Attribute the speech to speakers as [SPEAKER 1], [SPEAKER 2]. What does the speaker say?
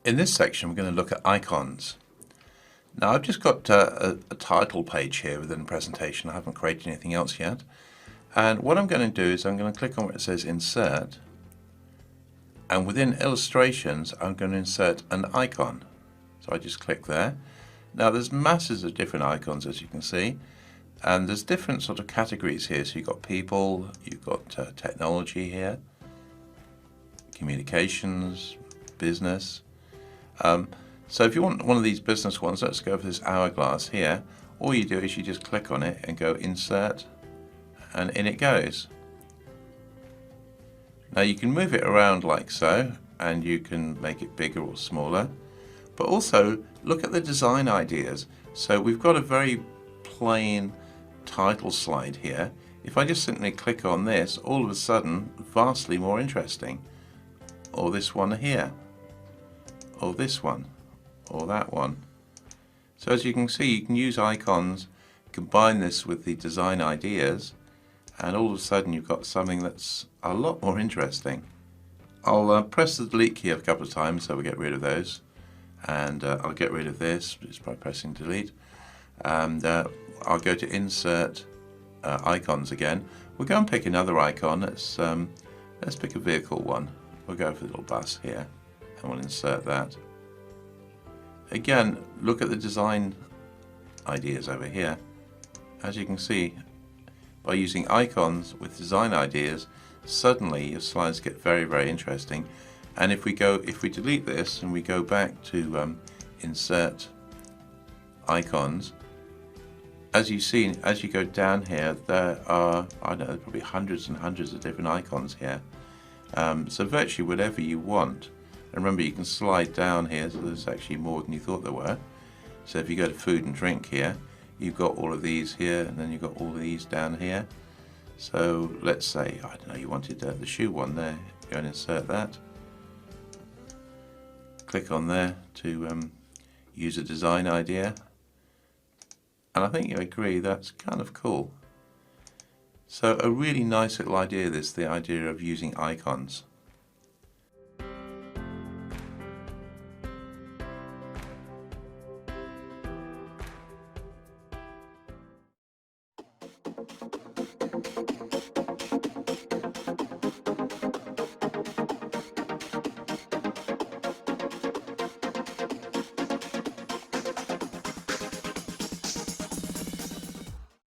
[SPEAKER 1] In this section, we're going to look at icons. Now, I've just got a title page here within the presentation. I haven't created anything else yet. And what I'm going to do is I'm going to click on where it says Insert. And within Illustrations, I'm going to insert an icon. So I just click there. Now, there's masses of different icons, as you can see. And there's different sort of categories here. So you've got people, you've got technology here, communications, business. So if you want one of these business ones, let's go for this hourglass here. All you do is you just click on it and go Insert, and in it goes. Now you can move it around like so, and you can make it bigger or smaller. But also look at the design ideas. So we've got a very plain title slide here. If I just simply click on this, all of a sudden, vastly more interesting. Or this one here. Or this one. Or that one. So as you can see, you can use icons, combine this with the design ideas, and all of a sudden you've got something that's a lot more interesting. I'll press the delete key a couple of times so we get rid of those, and I'll get rid of this just by pressing delete, and I'll go to insert icons again. We'll go and pick another icon. Let's pick a vehicle one. We'll go for the little bus here, and we'll insert that. Again, look at the design ideas over here. As you can see, by using icons with design ideas, suddenly your slides get very, very interesting. And if we delete this and we go back to insert icons, as you see, as you go down here, there are, I don't know, probably hundreds and hundreds of different icons here. So virtually whatever you want. And remember, you can slide down here, so there's actually more than you thought there were. So if you go to food and drink here, you've got all of these here, and then you've got all of these down here. So let's say, I don't know, you wanted the shoe one there. Go and insert that. Click on there to use a design idea. And I think you agree that's kind of cool. So a really nice little idea, the idea of using icons.